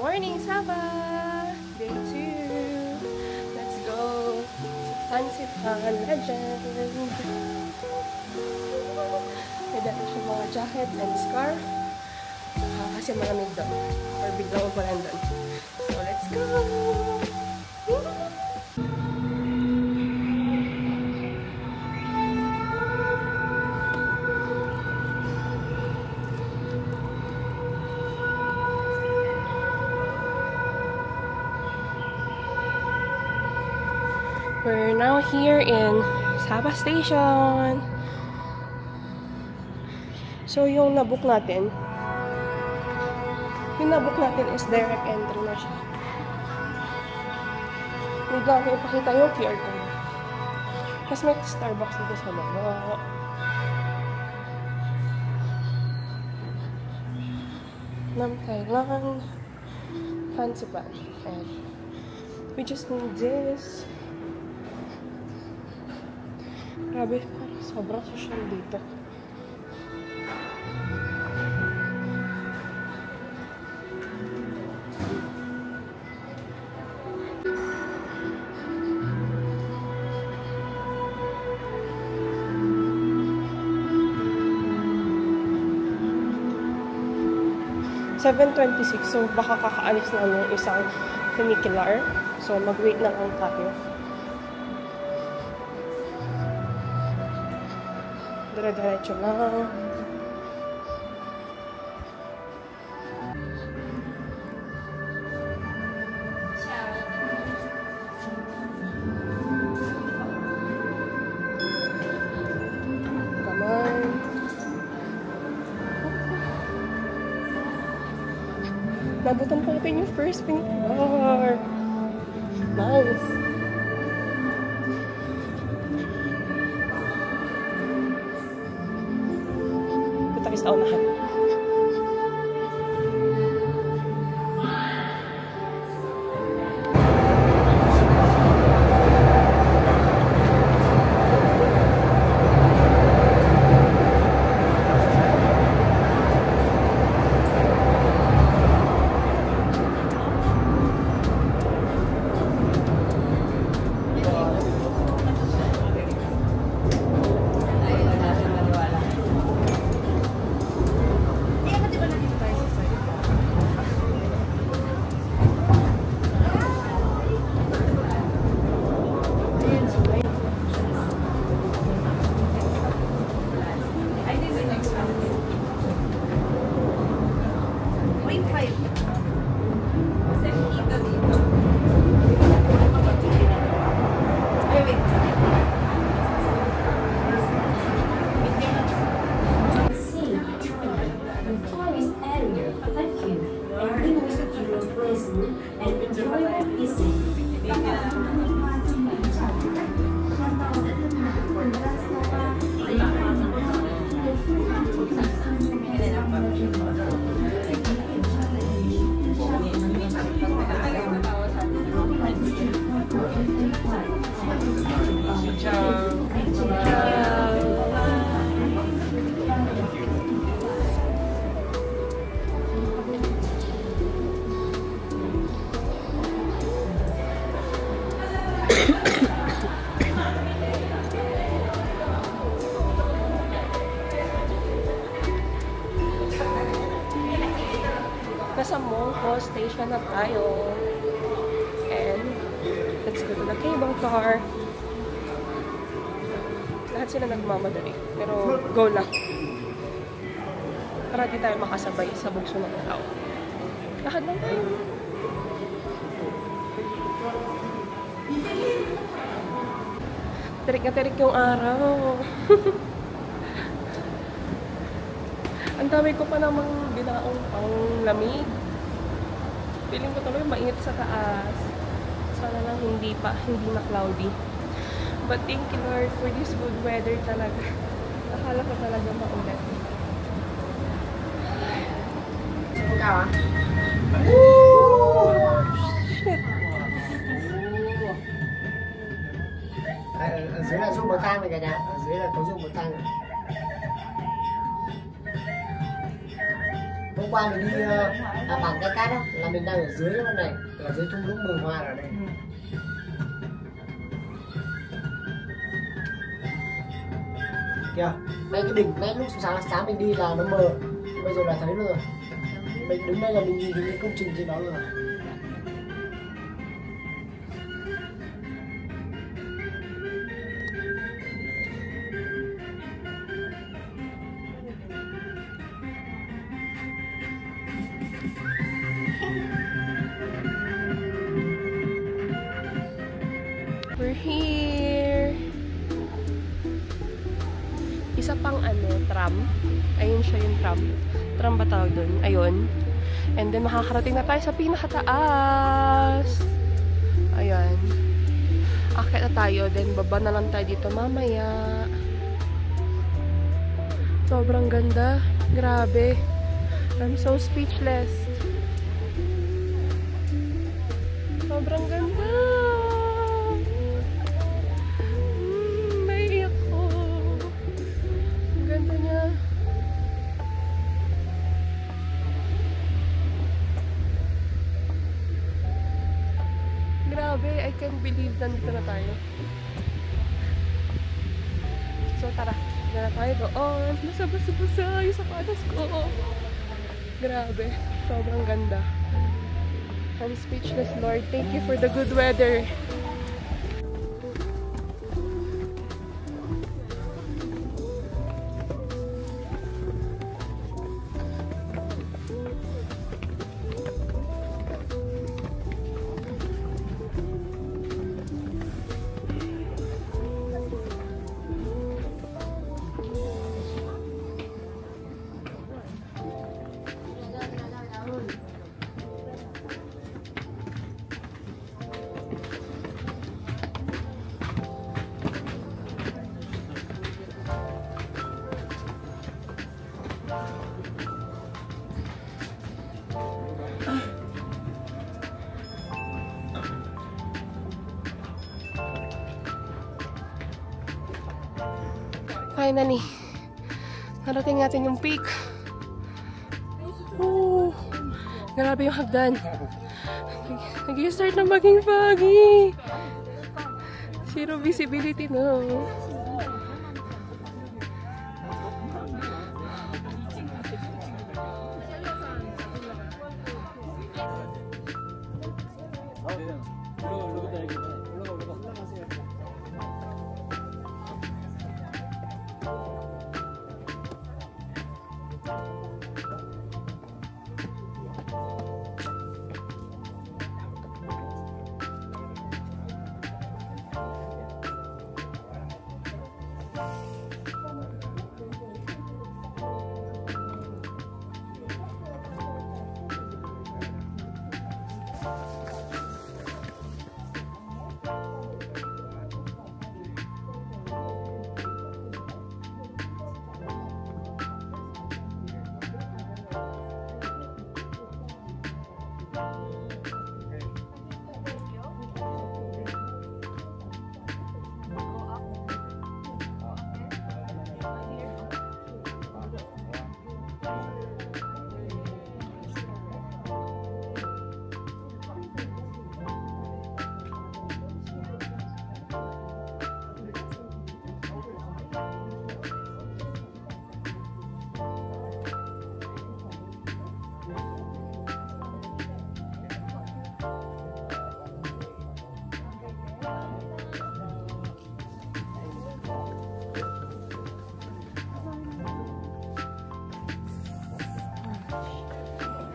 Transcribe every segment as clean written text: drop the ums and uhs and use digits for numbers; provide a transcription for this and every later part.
morning, Sabah! Day 2. Let's go! Fancy Pan Legend! May dahil siya mga jacket and scarf. Kasi malamig doon. Or biglang upulan doon. So, let's go! We're now here in Sabah Station. So, yung nabook natin is direct entry na siya. Wait lang, ipakita yung QR code. Kasi may Starbucks dito sa baba. Nam Thailand. Fancy Pan. And we just need this. Grabe, sobrang social dito. $7.26, so baka kakaalis na yung isang funicular. So mag-wait na lang tayo. Dire-diretso lang. Come on. Nabutan pa natin yung first funicular. Nice. Sa unahan. Nasa Mongko Station na tayo. And let's go to the cable car. Lahat sila nagmamadali. Pero go lang. Para di tayo makasabay sa bugso ng tao. Lakad lang tayo. Tirik na tirik yung araw. Ang dami ko pa namang binaong pang lamig. Feeling ko tuloy mainit sa taas. Sana lang hindi na cloudy. But thank you Lord for this good weather talaga. Akala ko talaga maulan. Ikaw ah? Woo! Shit! 谁来说我干那个呢？谁来口说我干的？不管你 Bằng cái cát đó là mình đang ở dưới bên này, ở dưới thung lũng Mường Hoa ở đây. Kìa, ngay cái đỉnh, ngay lúc sáng mình đi là nó mờ, bây giờ là thấy rồi. Mình đứng đây là mình nhìn thấy cái công trình trên đó rồi. We're here! Isa pang tram. Ayun siya yung tram. Tram ba tawag dun? Ayun. And then makakarating na tayo sa pinakataas. Ayan. Akit na tayo. Then baba na lang tayo dito mamaya. Sobrang ganda. Grabe. I'm so speechless. Sobrang ganda. Naiiyak ko. Ang ganda niya. Grabe, I can't believe nandito na tayo. So tara, na tayo doon. Basa-basa yung sapatos ko. Grabe, sobrang ganda. I'm speechless, Lord. Thank you for the good weather. Finally, narating natin yung peak. Oh, grabe yung hagdan. Nag-start na maging foggy. Zero visibility, no?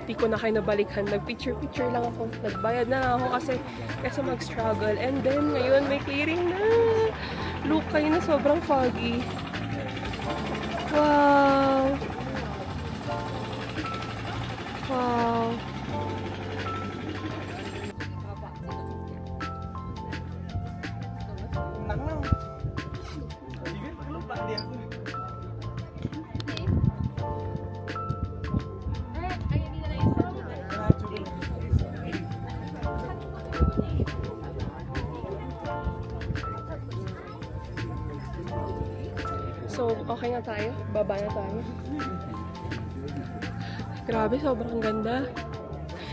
Di ko na kayo nabalikan. Nag-picture lang ako. Nagbayad na ako kasi mag-struggle. And then, ngayon may clearing na. Look kayo na sobrang foggy. Wow! Wow! So, okay na tayo. Baba na tayo. Grabe, sobrang ganda.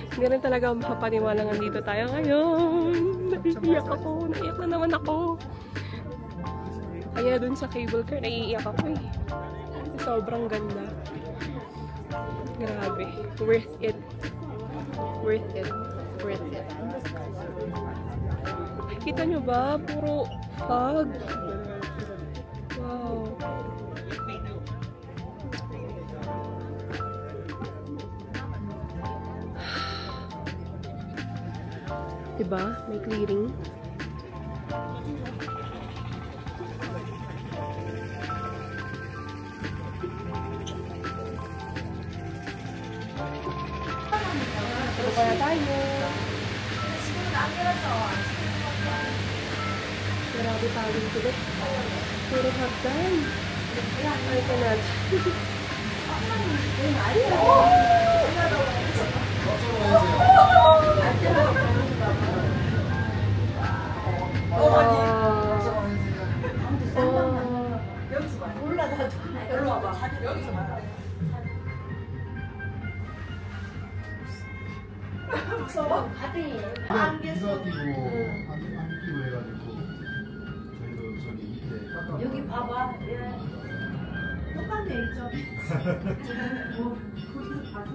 Hindi rin talaga makapaniwala nga dito tayo ngayon. Naiiyak ako. Naiiyak na naman ako. Kaya dun sa cable car, naiiyak ako eh. Sobrang ganda. Grabe. Worth it. Worth it. Worth it. Kita nyo ba? Puro fog. Wow. Diba? May clearing. Ano pa na tayo? Grabe tawin ko ba? Puro hagdan. I cannot. 무서워? 안 이거 끼고 안 끼고 해가지고 저희도 저기 밑에 여기 봐봐. 예. 똑같네 있죠.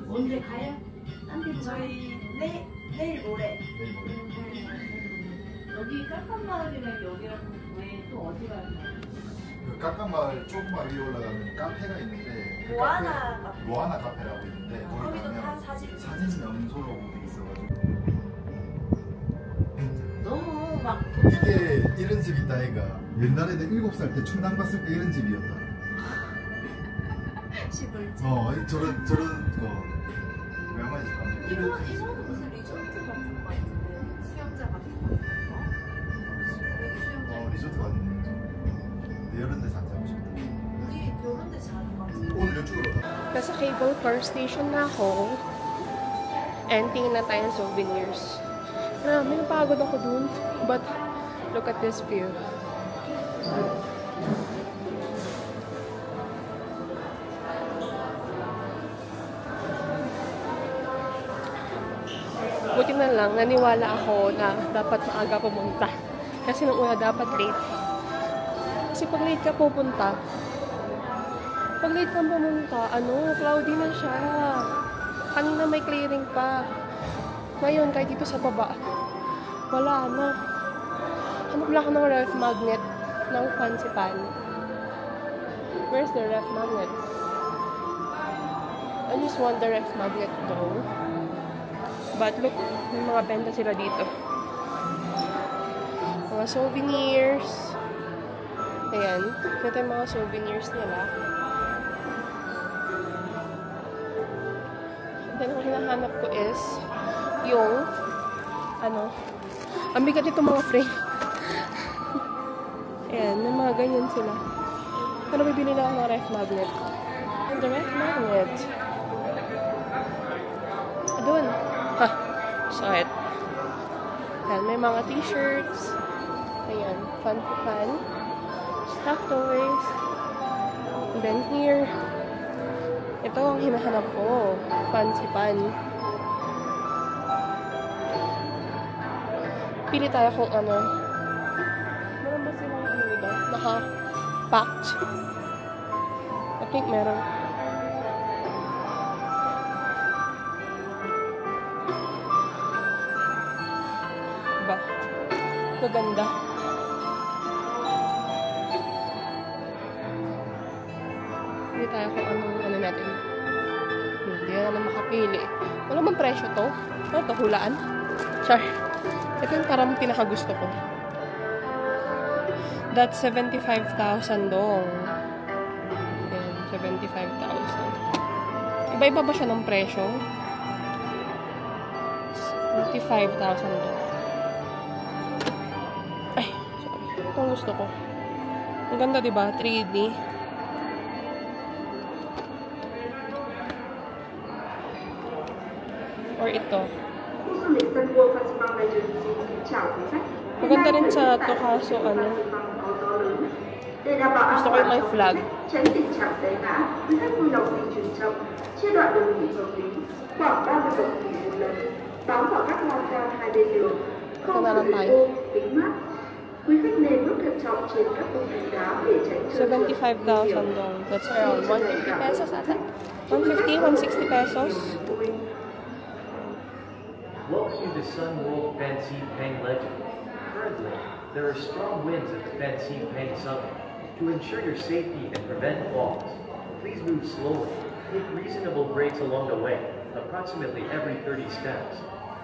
언제 가요? 딴데 저희 내일 모레. 내일 모레. 여기 깜깜마을이랑 여기랑 왜 또 어디 가요? 그 깎깐마을 조금만 위에 올라가면 카페가 있는데 그 로아나 카페, 로아나 카페라고 있는데 거기 거기도 다 가면 사진 사진 명소라고 돼 있어가지고 너무 막 이게 이런 집이 있다 애가 옛날에 내 7살 때 충남 갔을 때 이런 집이었다. 시골집. 저런 거 외화만 집 가면 이거는 무슨 리조트 같은 거 같은데 수영장 같은 거. 여기 수영장. 리조트 같은 거. 근데 이런 데서 안 자고 싶다. 우리 이런 데 자는 거 같은데. 오늘 이쪽으로 가. Nasa cable car station na ako. And tingin na tayo ng souvenirs. May napagod ako dun. But, look at this view. Buti na lang, naniwala ako na dapat maaga pumunta. Kasi nung una dapat late. Kasi pag late ka pupunta, cloudy na siya. Kanina may clearing pa. Ngayon, kahit dito sa baba, wala na. Hanap lang ako ng ref magnet ng Fansipan. Where's the ref magnet? I just want the ref magnet though. But look, may mga benta sila dito. Mga souvenirs. Ayan. Ito yung mga souvenirs nila. Then, ang hinahanap ko is yung ang bigat nito mga frame. Ayan, may mga ganyan sila. Pero bibili na ako ng ref magnet. And the ref magnet. Doon. Ha! Saw it. Ayan, may mga t-shirts. Ayan, fan to fan. Stuffed toys. And then here, ito ang hinahanap ko. Fansipan. Pili tayo kung ano. Meron ba silang ano dito? Naka-packed. I think meron. Diba? Maganda. Pili tayo kung ano natin. Hindi na naman makapili. Wala bang presyo to? Ano to? Hulaan? Char. Ito yung parang pinakagusto ko. That's 75,000 dong. Ayan, 75,000. Iba-iba ba siya ng presyo? 75,000 dong. Ay, sorry. Ito ang gusto ko. Ang ganda, diba? 3D. Or ito. Maganda rin sa to kaso ano. Gusto ko yung may flag. Bám vào các lan can hai bên đường, không Ito na lang sử tayo. dụng ô, kính mát. Quý khách nên bước thận trọng trên các công trình đá để tránh trượt trượt. 75,000 daw. That's around 150 pesos ata. 150, 160 pesos. Welcome to the Sun Wolf Fancy Peng legend. Currently, there are strong winds at the Fancy Peng summit. To ensure your safety and prevent falls, please move slowly. Take reasonable breaks along the way, approximately every 30 steps.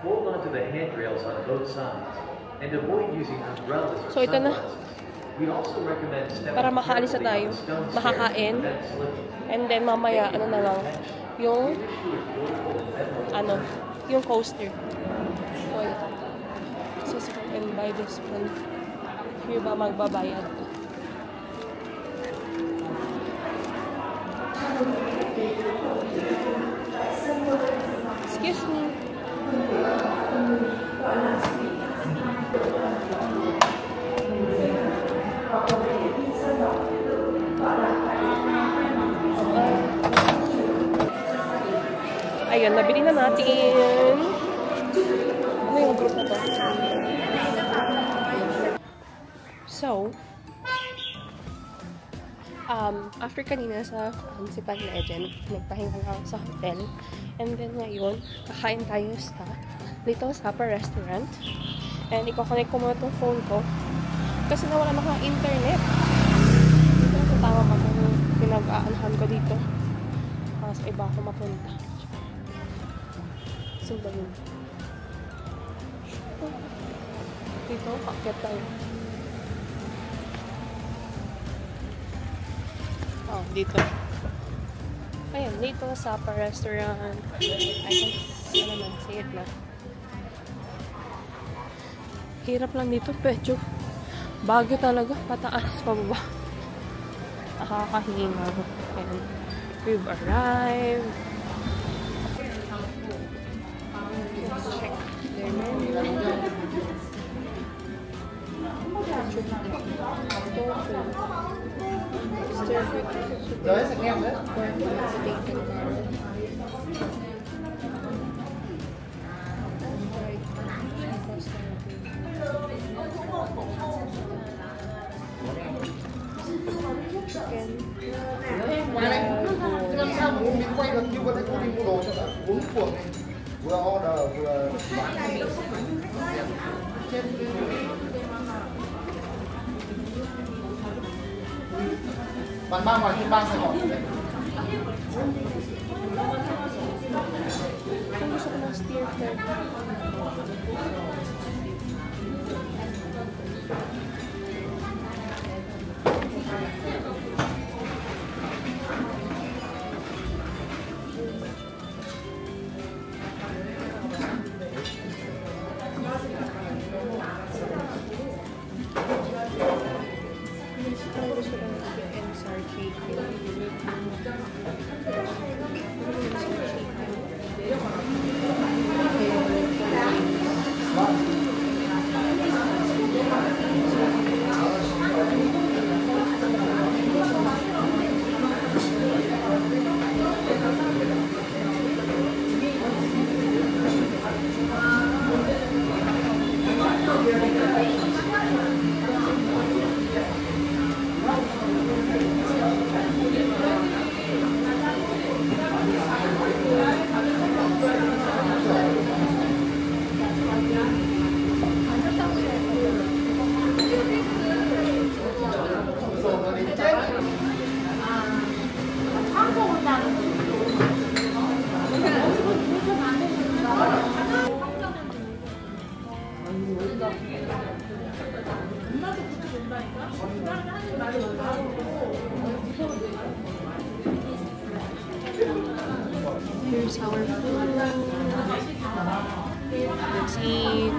Hold onto the handrails on both sides, and avoid using umbrellas or So, ito na. sunglasses. We also recommend stepping Para makaalis na tayo. carefully on stone stairs Makakain. to prevent slipping. And then mamaya, ano na lang, yung, yung coaster. Wait. So, I can buy this one. Yung ba magbabayad? Excuse me. Ayun, nabili na natin. Ano yung group na to? So, after kanina sa Municipal Legend, nagpahinga lang ako sa hotel. And then ngayon, kakain tayo sa Little Supper Restaurant. And i-connect ko muna itong phone ko. Kasi nawala na akong internet. Ito ang tama pa kung pinag-aanahan ko dito. Para sa iba ako mapunta. Saan ba yun? Dito, paket tayo. Oh, dito. Ayan, dito sa Supper Restaurant. I guess, ano na, say it na. Hirap lang dito, medyo bagyo talaga, pataas, pababa. Nakakahinga. Ayan, we've arrived. Let's check their menu. Rồi, sạch em đấy. Ngoài này, làm sao mà mình quay được như vừa nãy cô đi mua đồ cho đã 4 cuộn này. Vừa order vừa bán. Bạn ba ngoài trên ba Sài Gòn. Ang gusto ko ng steer fry. Ang gusto ko ng steer and sour chicken. Here's our food. Let's eat.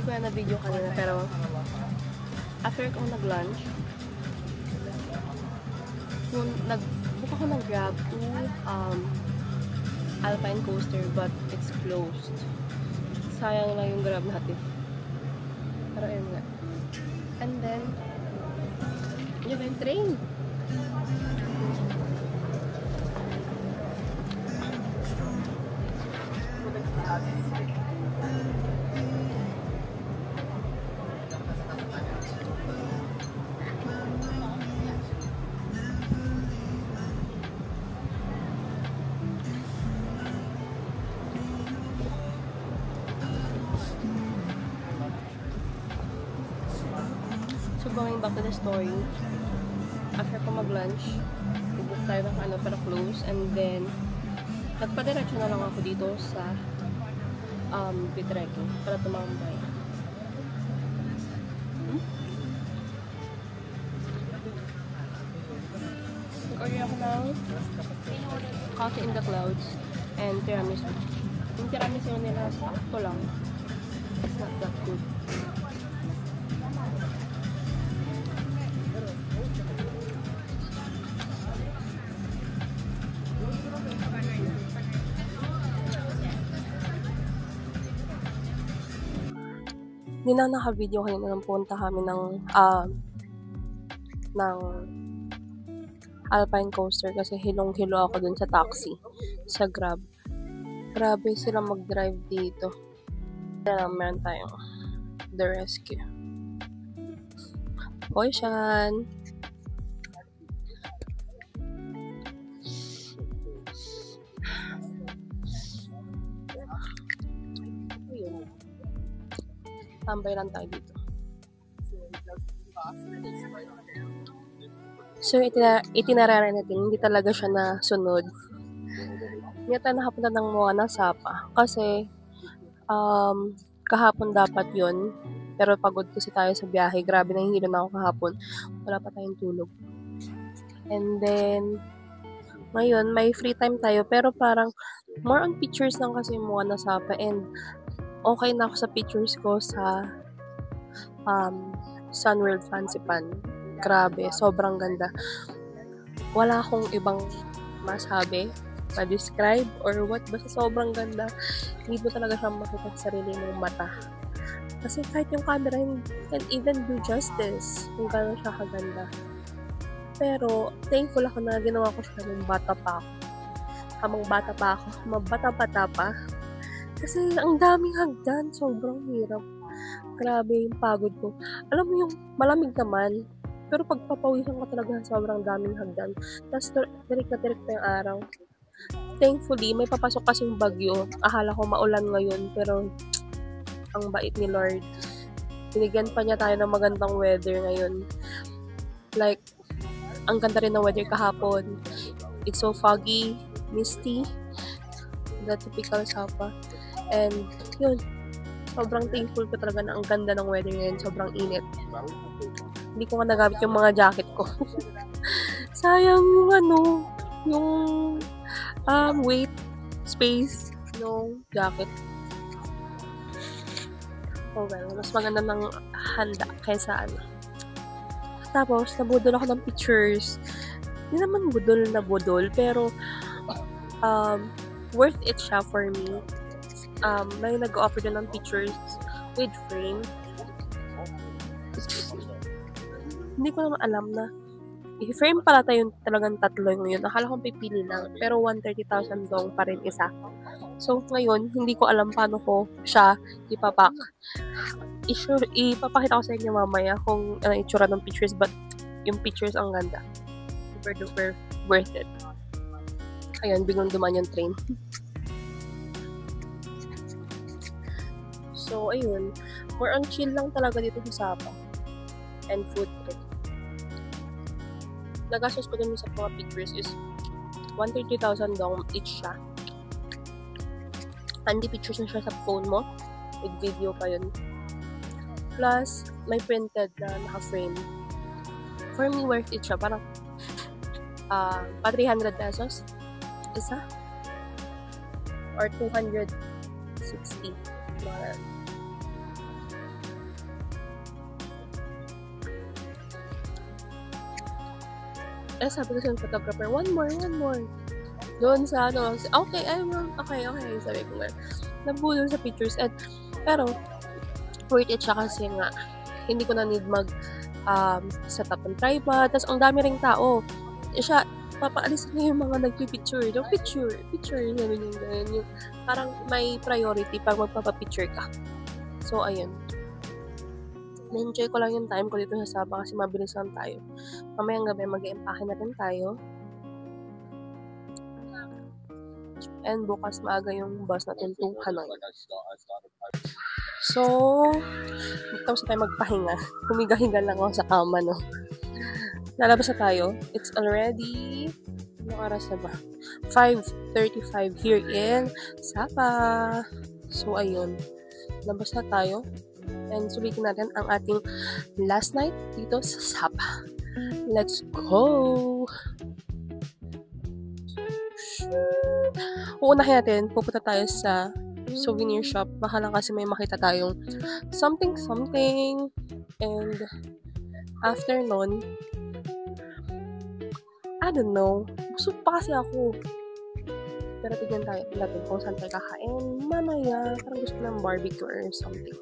ko na video kanina, pero after ko nag-lunch, nag-book ako ng Grab to Alpine Coaster, but it's closed. Sayang lang yung Grab natin. Pero ayun nga. And then, yun yung train. So, going back to the story, after ko mag-lunch, bubuk tayo ng ano, pero close, and then, nagpadiretso na lang ako dito sa Pitreking para tumambay. Nag-order ako ng Coffee in the Clouds and tiramisu. Yung tiramisu nila, sakto lang. It's not that good. Hindi na naka-video kanina nang punta kami ng Alpine Coaster kasi hilong-hilo ako dun sa taxi, sa Grab. Grabe sila mag-drive dito. Kaya meron tayong The Rescue. Poishan! Tambay lang tayo dito. So, itinarara natin, hindi talaga siya nasunod. Hindi tayo nakapunta ng Moana Sapa. Kasi, kahapon dapat yon, pero pagod kasi tayo sa biyahe. Grabe, nahihilo na ako kahapon. Wala pa tayong tulog. And then, ngayon, may free time tayo. Pero parang, more on pictures lang kasi Moana Sapa. And, okay na ako sa pictures ko sa Sunworld Fansipan. Grabe, sobrang ganda. Wala akong ibang masabi, ma-describe, or what. Basta sobrang ganda. Hindi mo talaga siya makita sa sarili mong mata. Kasi kahit yung camera, can even do justice kung gano'n siya kaganda. Pero, thankful ako na ginawa ko siya nung bata pa ako. Habang bata pa ako, mabata-bata pa. Kasi ang daming hagdan, sobrang hirap. Grabe yung pagod ko. Alam mo yung malamig naman, pero pagpapawisan ka talaga sobrang daming hagdan. Tapos tirik na tirik pa yung araw. Thankfully, may papasok kasing bagyo. Akala ko maulan ngayon, pero ang bait ni Lord. Binigyan pa niya tayo ng magandang weather ngayon. Like, ang ganda rin ng weather kahapon. It's so foggy, misty. The typical Sapa. And, yun. Sobrang thankful ko talaga na ang ganda ng weather ngayon. Sobrang init. Hindi ko nga nagamit yung mga jacket ko. Sayang yung yung weight, space, no jacket. Oh well, mas maganda ng handa kaysa ano. Tapos, nabudol ako ng pictures. Hindi naman budol, pero worth it siya for me. May nag-offer din ng pictures with frame. Hindi ko naman alam na i-frame pala tayo talagang tatlo ngayon. Akala kong pipili lang, pero 130,000 dong pa rin isa. So, ngayon, hindi ko alam paano ko siya ipapak. Ipapakita ko sa inyo mamaya kung ano itsura ng pictures, but yung pictures ang ganda. Super duper worth it. Ayun, biglang dumaan yung train. So, ayun. More on chill lang talaga dito sa Sapa. And food trip. Nagastos ko dun sa mga pictures is 130,000 dong each siya. Handy pictures na siya sa phone mo. With video pa yun. Plus, may printed na naka-frame. For me, worth it siya. Parang pa 300 pesos isa. Or 260. Eh, sabi ko sa photographer, one more. Doon sa ano, okay, sabi ko nga. Nabulol sa pictures. Pero, worth it siya kasi nga, hindi ko na need set up ng tripod. Tapos, ang dami ring tao. Siya, papaalis niya yung mga nagpipicture. Yung picture, sabi niya ganun. Yung, parang may priority pag magpapapicture ka. So, ayun. Na-enjoy ko lang yung time ko dito sa Sabah kasi mabilis lang tayo. Mamayang gabi, mag-i-empake na rin tayo. And bukas maaga yung bus natin to Hanoi. So, tapos na tayo magpahinga. Humiga-higa lang ako sa kama, no? Lalabas na tayo. It's already, anong oras na ba? 5:35 here in Sabah. So, ayun. Labas na tayo. And sulitin natin ang ating last night dito sa Sabah. Let's go! Uunahin natin, pupunta tayo sa souvenir shop. Baka lang kasi may makita tayong something. And after nun, I don't know. Busog pa kasi ako. Pero tignan tayo natin kung saan tayo kakain. Mamaya, parang gusto ko ng barbecue or something.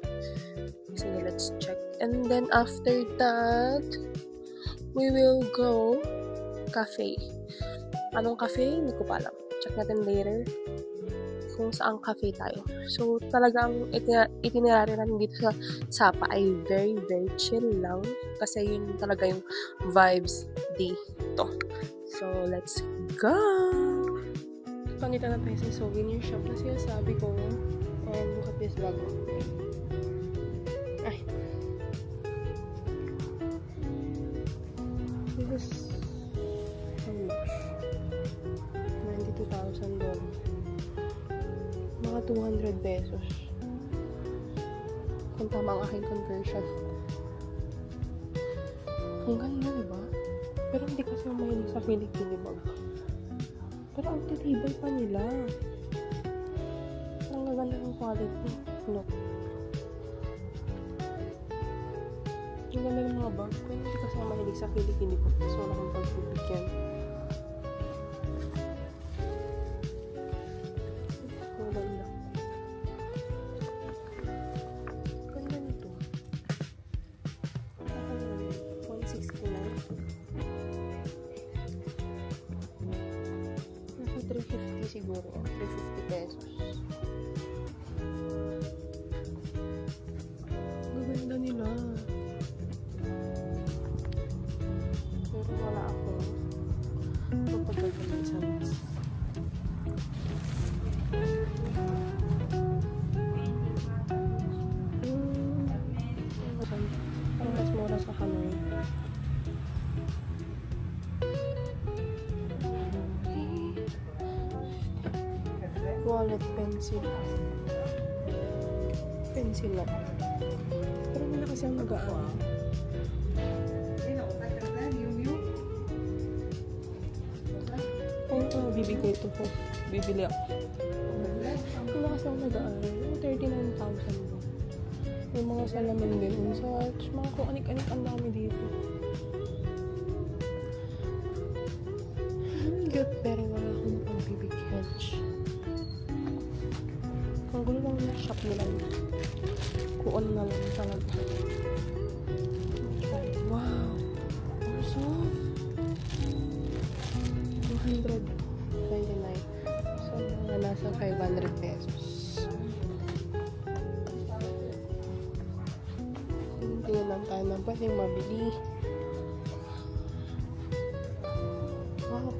Sige, let's check. And then after that, we will go cafe. Anong cafe? Hindi ko pa alam. Check natin later kung saang cafe tayo. So, talagang itinerary natin dito sa Sapa ay very, very chill lang. Kasi yun talaga yung vibes dito. So, let's go! Panita na tayo sa souvenir shop na sinasabi ko. And look at this vlog. Ay. This is how much? 92,000 doon. Mga 200 pesos. Kung tama ang aking conversion. Ang ganda, diba? Pero hindi kasi mahilig sa kilig-kilibag. Pero ang titibay pa nila. Ang gaganda ng quality. Look. Ang ganda ng mga bag. Pero hindi kasi mahilig sa kilig-kilibag. So, wala kang pagbibigyan. Siguro, 350 pesos. Maganda nila. Pero wala ako. Mapagod ko ng isang mas. Parang mas mura sa Hanoi. Wallet, pencil lang. Pero hindi na kasi ang mag-aawa. Kung bibigay ito ko, bibili ako. Hindi na kasi ang mag-aawa. 39,000 ba? May mga salamin din and such. Mga kung anik-anik ang dami dito. Cute, pero wala akong pagbibigyan. Ang gulo lang yung shop nila. Kung ano na lang talaga. Wow! Ang soft! 229. So, mga nasa 500 pesos. Tingnan lang tayo na pwedeng mabili. Wow!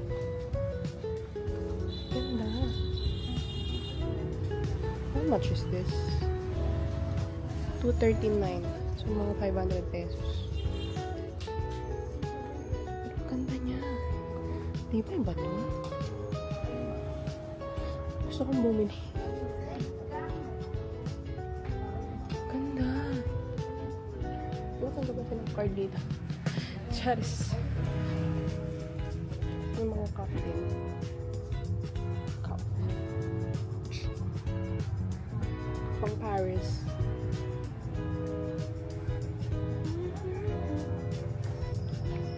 Ganda! How much is this? 239. So, mga 500 pesos. Pero ganda niya. Di ba yung bato? Gusto kong bumili. Ganda. Bukan ba siya ng card dito? Charis. Yung mga cup din. Cup. From Paris.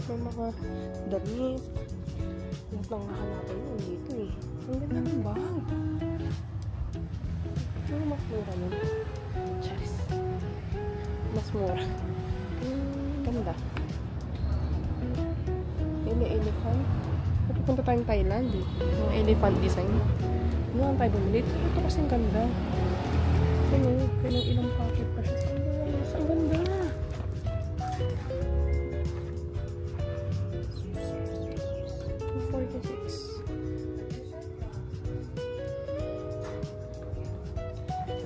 May mga mga damit. Lahat ng nakalapay yun dito eh. Ang ganda ng bag. Ano mas mura nun? Charis. Mas mura. Ganda. Elephant. Pupunta tayong Thailand eh. Yung elephant design. Ano ang tayo bumili? Ito kasing ganda. Ano? Kailang ilang packet pa siya. Ang ganda.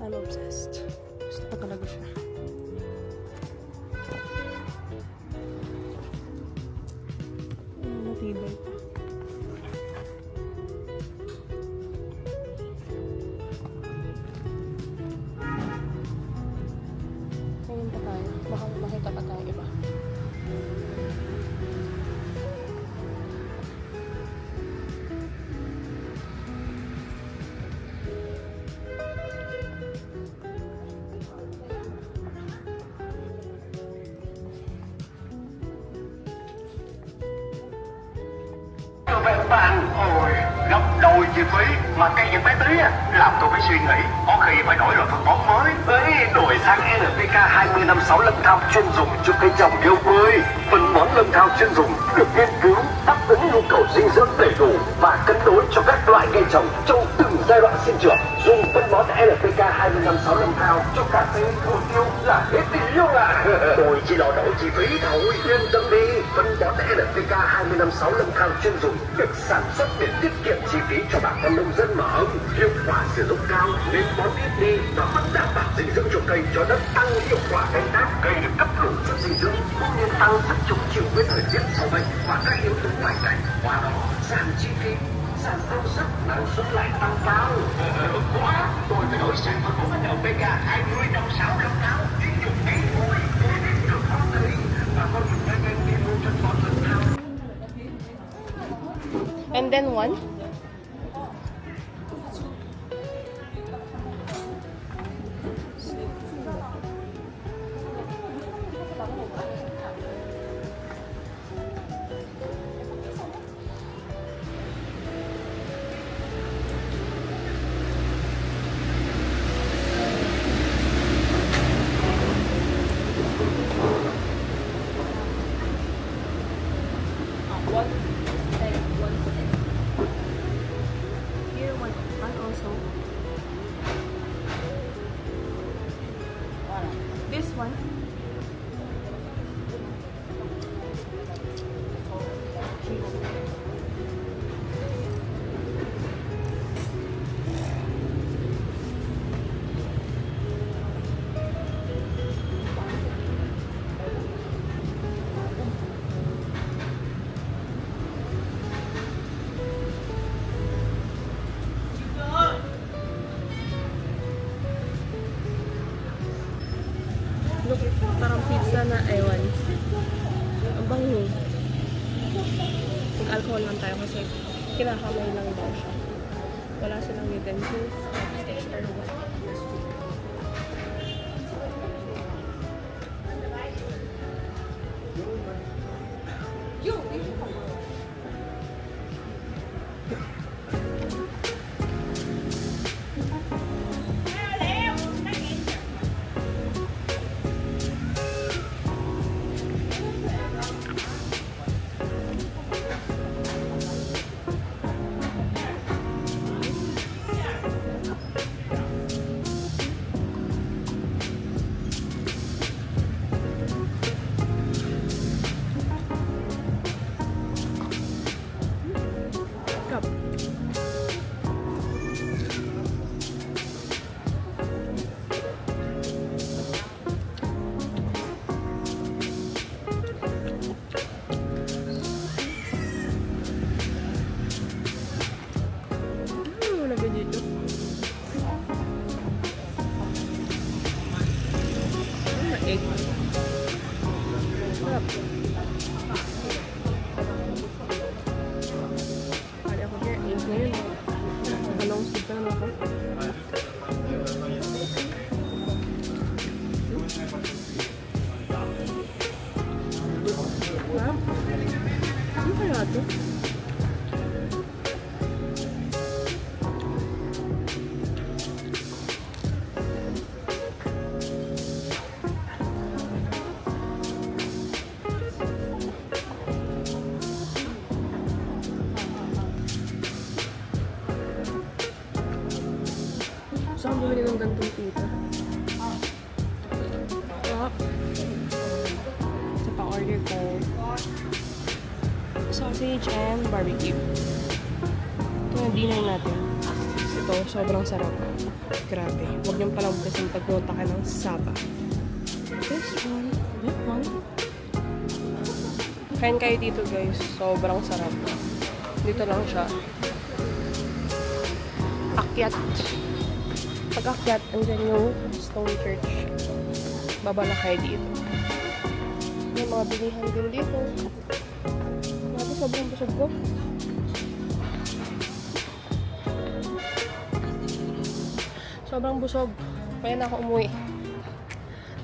I'm obsessed. Gusto ko talaga siya. Matibay pa. Ngayon pa tayo. Baka makita pa tayo iba. Vậy bạn hồi gấp đôi chi phí mà cây những bé tí làm tôi phải suy nghĩ có khi phải đổi loại phân bón mới với đổi sang NPK 20 năm 6 lâm thao chuyên dùng cho cây trồng điều bơi. Phân bón lâm thao chuyên dùng được nghiên cứu đáp ứng nhu cầu dinh dưỡng đầy đủ và cân đối cho các loại cây trồng trong từng giai đoạn sinh trưởng. Dùng phân bón NPK 20 năm 6 lâm thao cho cà phê hồ tiêu là hết tiền luôn à. Tôi chỉ lo đổi chi phí thôi, yên tâm đi. Phân bón NPK 20 năm 6 lâm thao chuyên dùng được sản xuất để tiết kiệm chi phí cho bà con nông dân mà ông. Hiệu quả sử dụng cao nên bón ít đi và vẫn đảm bảo dinh dưỡng cho cây, cho đất tăng hiệu quả canh tác. Cây được cấp đủ chất dinh dưỡng cũng như tăng sức chống chịu với thời tiết sâu bệnh và các yếu tố ngoại cảnh. Qua đó giảm chi phí, giảm công suất, năng suất lại tăng cao. Quá, tôi phải đổi sang phân bón NPK 20 năm 6 lâm thao chuyên dùng cây thôi. Tôi biết được con cây và con dùng cây cây mua phân bón lâm thao. And then one. Here one also. This one. Look, parang pizza na ewan. Ang bango. Mag-alcohol lang tayo kasi kinakamay lang daw siya. Wala silang utensils. Or what. Sarap. Gusto kong bumili ng gantong pita. Sa pa-order ko, sausage and barbecue. Ito yung dinner natin. Ito, sobrang sarap. Grabe. Huwag niyong palambutin pag pumunta ka ng Saba. This one. That one. Kain kayo dito guys. Sobrang sarap. Dito lang siya. Akyat. Pag akyat, andyan yung Stone Church. Baba na kayo dito. May mga bilihan din dito. Naku, sobrang busog ko. Sobrang busog. Kaya na ako umuwi.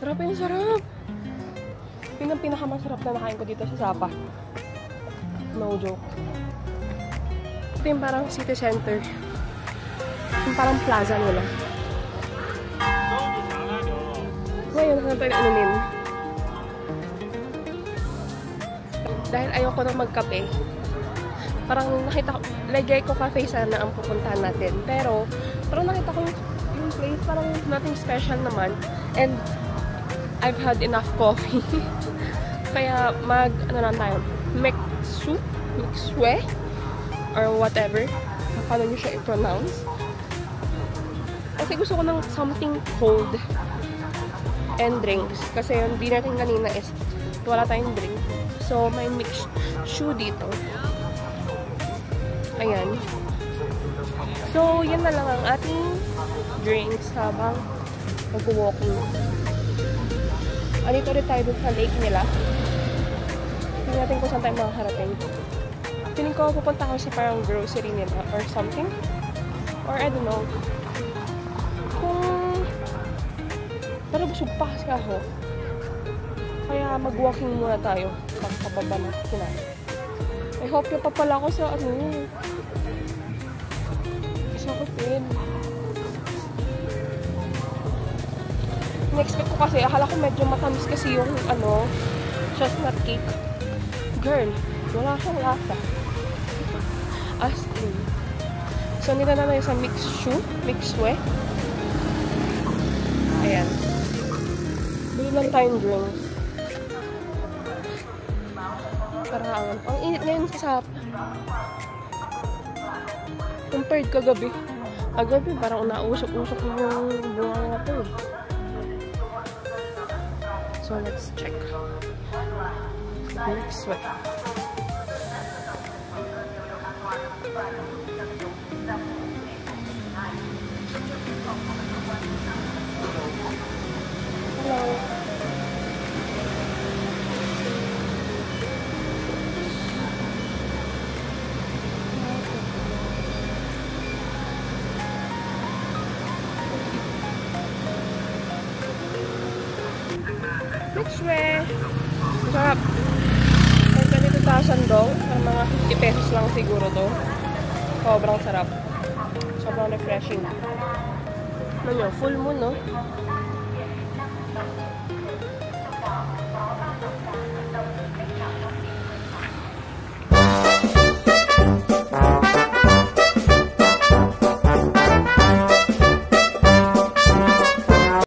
Sarap yung sarap. Yun ang pinakamasarap na nakain ko dito sa Sapa. No joke. Ito yung parang city center. Yung parang plaza nila. Ngayon, saan tayo inumin? Dahil ayoko nang magkape. Parang nakita ko, lagay ko cafe sana ang pupuntahan natin. Pero nakita ko yung place, parang nothing special naman. And I've had enough coffee. Kaya ano lang tayo, mixue, or whatever. Paano nyo siya i-pronounce? Kasi gusto ko ng something cold and drinks. Kasi yung dinner natin kanina is wala tayong drink. So, may mixue dito. Ayan. So, yan na lang ang ating drinks habang mag-walking. Andito rin tayo dun sa lake nila. Tingnan natin kung saan tayo makakarating. Feeling ko pupunta ako sa parang grocery nila or something. Or I don't know. Pero busog pa kasi ako. Kaya mag-walking muna tayo pagpababa na natin. I hope na pa pala ako sa isa ko pin. Na-expect ko kasi, akala ko medyo matamis kasi yung chestnut cake. Girl, wala siyang lasa. As in. So, nila na sa mixue. Ayan. Bili lang tayong drink. Karangan. Ang init ngayon sa Sapa. Compared kagabi. Kagabi, parang nausok-usok yung bunga nga to. So, let's check. Mixue. Hello. Mixue. Masarap. 22,000 daw. Mga 50 pesos lang siguro to. Sobrang sarap. Sobrang refreshing. Ano nyo? Full moon, no?